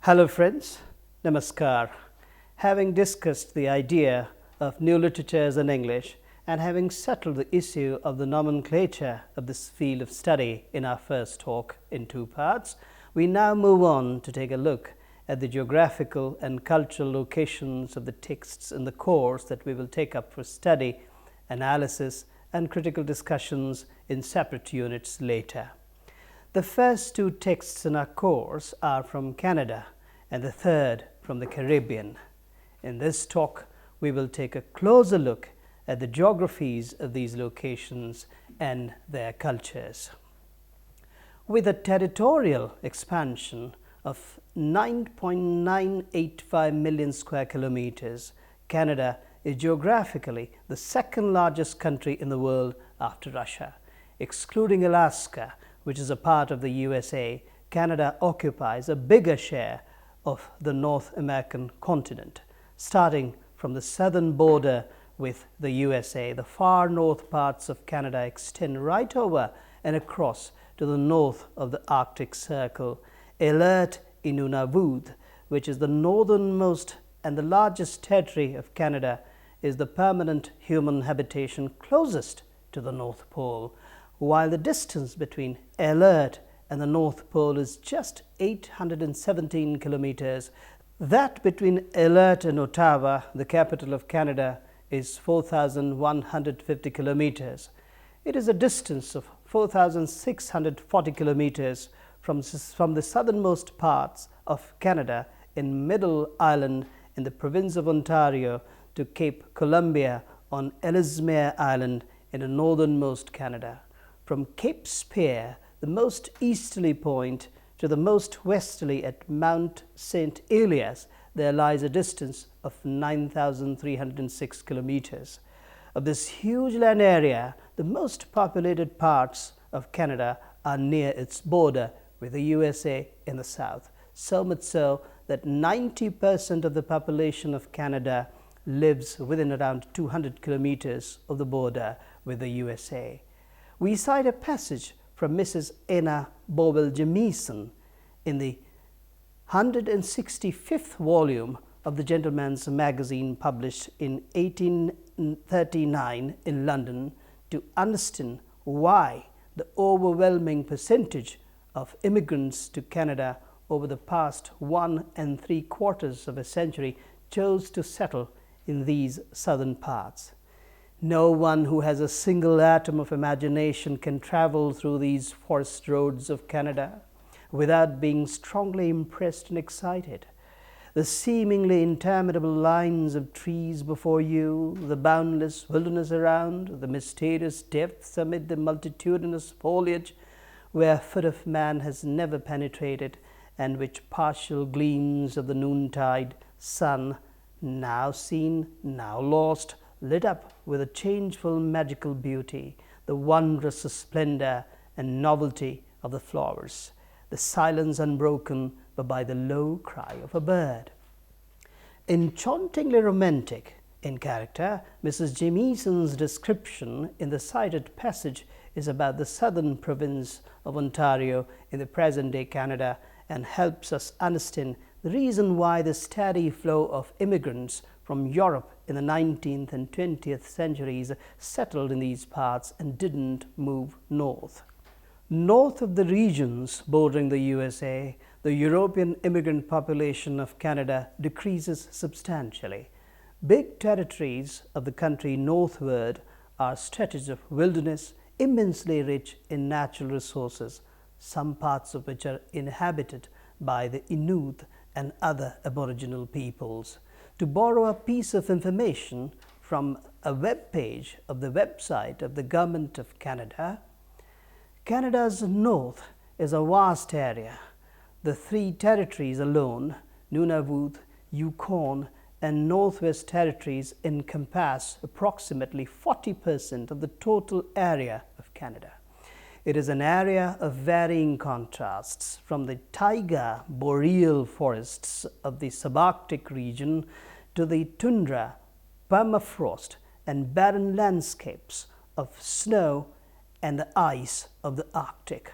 Hello friends, Namaskar. Having discussed the idea of new literatures in English and having settled the issue of the nomenclature of this field of study in our first talk in two parts, we now move on to take a look at the geographical and cultural locations of the texts in the course that we will take up for study, analysis and critical discussions in separate units later. The first two texts in our course are from Canada and the third from the Caribbean. In this talk, we will take a closer look at the geographies of these locations and their cultures. With a territorial expansion of 9.985 million square kilometers, Canada is geographically the second largest country in the world after Russia. Excluding Alaska, which is a part of the USA, Canada occupies a bigger share of the North American continent. Starting from the southern border with the USA, the far north parts of Canada extend right over and across to the north of the Arctic Circle. Alert in Nunavut, which is the northernmost and the largest territory of Canada, is the permanent human habitation closest to the North Pole. While the distance between Alert and the North Pole is just 817 kilometers, that between Alert and Ottawa, the capital of Canada, is 4,150 kilometers. It is a distance of 4,640 kilometers from the southernmost parts of Canada in Middle Island in the province of Ontario to Cape Columbia on Ellesmere Island in the northernmost Canada. From Cape Spear, the most easterly point, to the most westerly at Mount St. Elias, there lies a distance of 9,306 kilometers. Of this huge land area, the most populated parts of Canada are near its border with the USA in the south, so much so that 90% of the population of Canada lives within around 200 kilometers of the border with the USA. We cite a passage from Mrs. Anna Bowell Jamieson in the 165th volume of the Gentleman's Magazine, published in 1839 in London, to understand why the overwhelming percentage of immigrants to Canada over the past 1 3/4 of a century chose to settle in these southern parts. No one who has a single atom of imagination can travel through these forest roads of Canada without being strongly impressed and excited. The seemingly interminable lines of trees before you, the boundless wilderness around, the mysterious depths amid the multitudinous foliage where foot of man has never penetrated, and which partial gleams of the noontide sun, now seen, now lost, lit up with a changeful magical beauty, the wondrous splendor and novelty of the flowers, the silence unbroken but by the low cry of a bird. Enchantingly romantic in character, Mrs. Jamieson's description in the cited passage is about the southern province of Ontario in the present-day Canada, and helps us understand the reason why the steady flow of immigrants from Europe in the 19th and 20th centuries settled in these parts and didn't move north. North of the regions bordering the USA, the European immigrant population of Canada decreases substantially. Big territories of the country northward are stretches of wilderness immensely rich in natural resources, some parts of which are inhabited by the Inuit and other aboriginal peoples. To borrow a piece of information from a web page of the website of the Government of Canada, Canada's north is a vast area. The three territories alone, Nunavut, Yukon, and Northwest Territories, encompass approximately 40% of the total area of Canada. It is an area of varying contrasts, from the taiga boreal forests of the subarctic region to the tundra, permafrost, and barren landscapes of snow and the ice of the Arctic.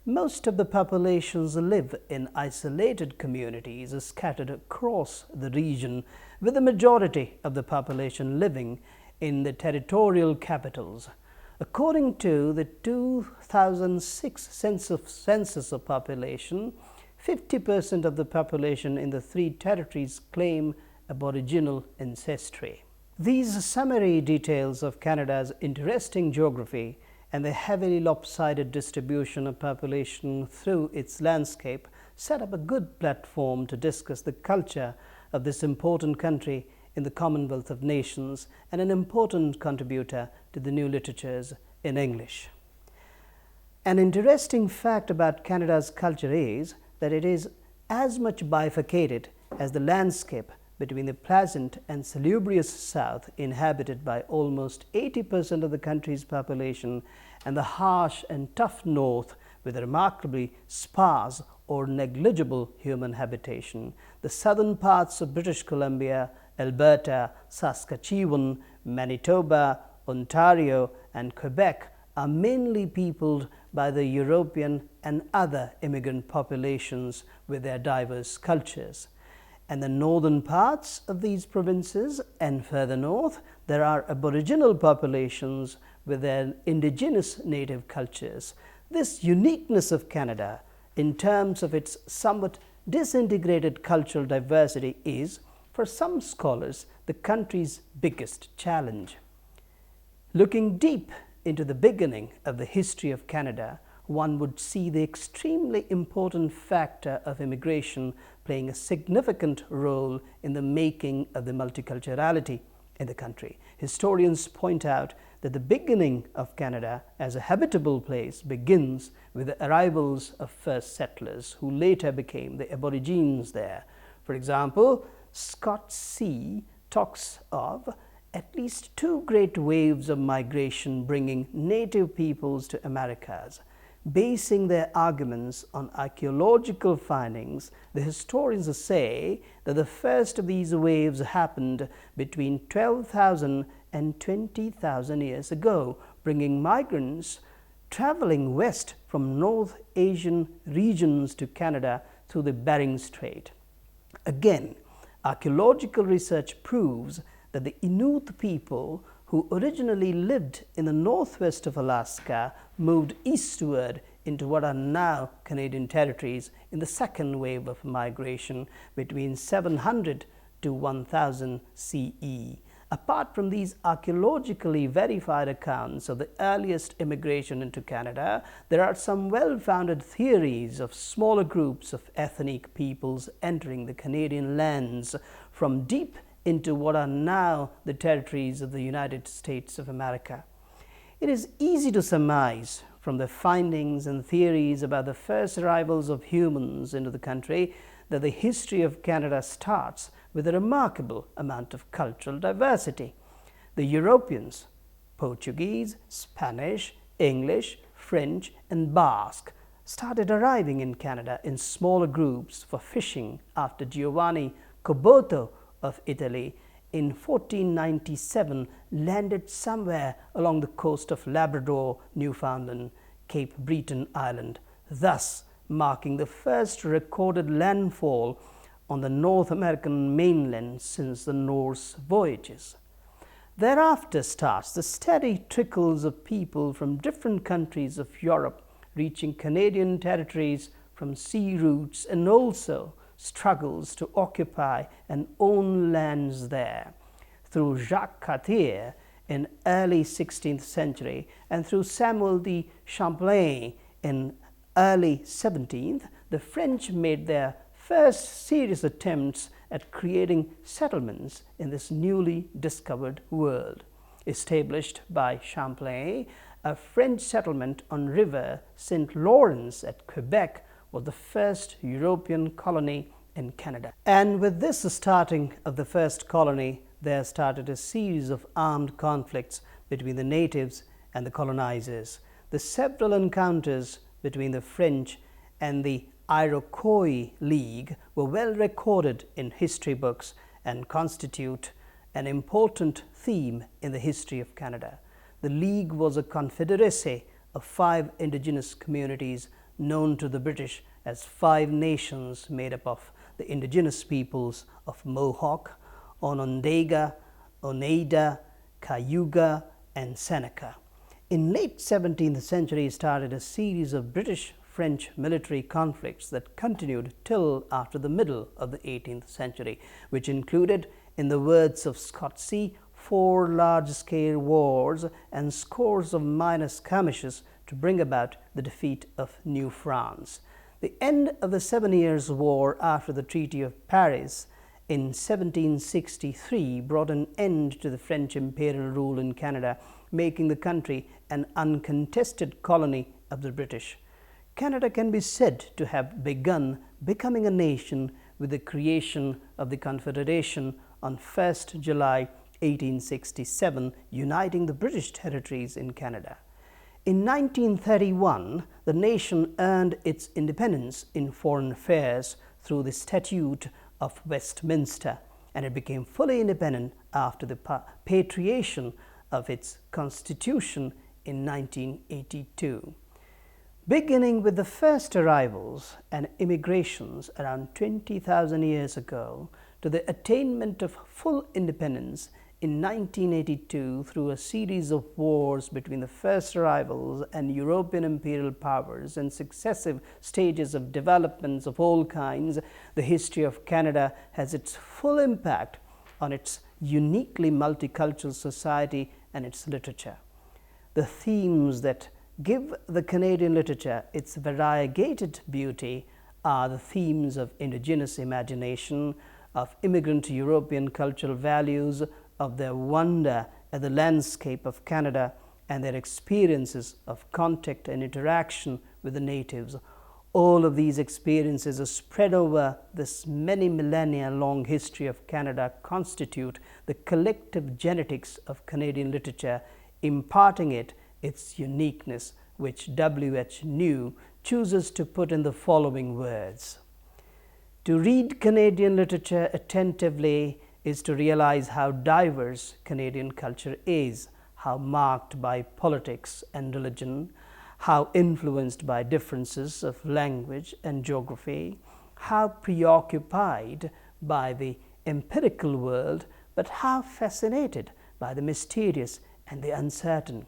Most of the populations live in isolated communities scattered across the region, with the majority of the population living in the territorial capitals. According to the 2006 census of population, 50% of the population in the three territories claim Aboriginal ancestry. These summary details of Canada's interesting geography and the heavily lopsided distribution of population through its landscape set up a good platform to discuss the culture of this important country in the Commonwealth of Nations and an important contributor to the new literatures in English. An interesting fact about Canada's culture is that it is as much bifurcated as the landscape between the pleasant and salubrious south, inhabited by almost 80% of the country's population, and the harsh and tough north, with a remarkably sparse or negligible human habitation. The southern parts of British Columbia, Alberta, Saskatchewan, Manitoba, Ontario, and Quebec are mainly peopled by the European and other immigrant populations with their diverse cultures. And the northern parts of these provinces and further north, there are Aboriginal populations with their indigenous native cultures. This uniqueness of Canada, in terms of its somewhat disintegrated cultural diversity, is, for some scholars, the country's biggest challenge. Looking deep into the beginning of the history of Canada, one would see the extremely important factor of immigration playing a significant role in the making of the multiculturality in the country. Historians point out that the beginning of Canada as a habitable place begins with the arrivals of first settlers who later became the Aborigines there. For example, Scott C. talks of at least two great waves of migration bringing native peoples to Americas. Basing their arguments on archaeological findings, the historians say that the first of these waves happened between 12,000 and 20,000 years ago, bringing migrants traveling west from North Asian regions to Canada through the Bering Strait. Again, archaeological research proves that the Inuit people who originally lived in the northwest of Alaska moved eastward into what are now Canadian territories in the second wave of migration between 700 to 1000 CE. Apart from these archaeologically verified accounts of the earliest immigration into Canada, there are some well-founded theories of smaller groups of ethnic peoples entering the Canadian lands from deep into what are now the territories of the United States of America. It is easy to surmise from the findings and theories about the first arrivals of humans into the country that the history of Canada starts with a remarkable amount of cultural diversity. The Europeans, Portuguese, Spanish, English, French, and Basque, started arriving in Canada in smaller groups for fishing after Giovanni Caboto of Italy in 1497 landed somewhere along the coast of Labrador, Newfoundland, Cape Breton Island, thus marking the first recorded landfall on the North American mainland since the Norse voyages. Thereafter starts the steady trickles of people from different countries of Europe reaching Canadian territories from sea routes, and also struggles to occupy and own lands there. Through Jacques Cartier in early 16th century and through Samuel de Champlain in early 17th, the French made their first serious attempts at creating settlements in this newly discovered world. Established by Champlain, a French settlement on River St. Lawrence at Quebec was the first European colony in Canada. And with this starting of the first colony, there started a series of armed conflicts between the natives and the colonizers. The several encounters between the French and the Iroquois League were well recorded in history books and constitute an important theme in the history of Canada. The League was a confederacy of 5 indigenous communities known to the British as Five Nations, made up of the indigenous peoples of Mohawk, Onondaga, Oneida, Cayuga, and Seneca. In late 17th century started a series of British-French military conflicts that continued till after the middle of the 18th century, which included, in the words of Scotsy, 4 large-scale wars and scores of minor skirmishes to bring about the defeat of New France. The end of the 7 Years' War after the Treaty of Paris in 1763 brought an end to the French imperial rule in Canada, making the country an uncontested colony of the British. Canada can be said to have begun becoming a nation with the creation of the Confederation on 1st July 1867, uniting the British territories in Canada. In 1931, the nation earned its independence in foreign affairs through the Statute of Westminster, and it became fully independent after the patriation of its constitution in 1982. Beginning with the first arrivals and immigrations around 20,000 years ago to the attainment of full independence in 1982 through a series of wars between the first arrivals and European imperial powers and successive stages of developments of all kinds, the history of Canada has its full impact on its uniquely multicultural society and its literature. The themes that give the Canadian literature its variegated beauty are the themes of indigenous imagination, of immigrant European cultural values, of their wonder at the landscape of Canada, and their experiences of contact and interaction with the natives. All of these experiences are spread over this many millennia long history of Canada constitute the collective genetics of Canadian literature, imparting it its uniqueness, which W.H. New chooses to put in the following words. To read Canadian literature attentively is to realize how diverse Canadian culture is, how marked by politics and religion, how influenced by differences of language and geography, how preoccupied by the empirical world, but how fascinated by the mysterious and the uncertain.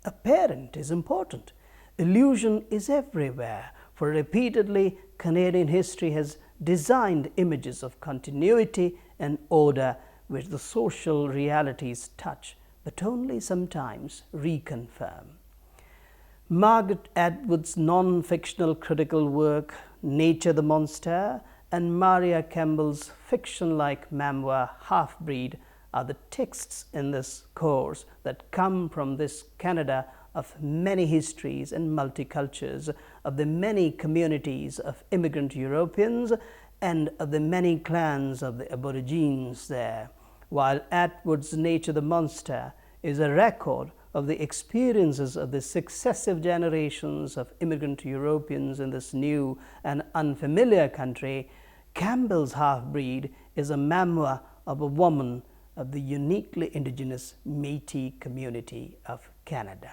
Apparent is important. Illusion is everywhere, for repeatedly Canadian history has designed images of continuity and order which the social realities touch, but only sometimes reconfirm. Margaret Atwood's non-fictional critical work, Nature the Monster, and Maria Campbell's fiction-like memoir, Half-Breed, are the texts in this course that come from this Canada of many histories and multicultures, of the many communities of immigrant Europeans, and of the many clans of the Aborigines there, while Atwood's Nature the Monster is a record of the experiences of the successive generations of immigrant Europeans in this new and unfamiliar country. Campbell's Half-Breed is a memoir of a woman of the uniquely indigenous Métis community of Canada.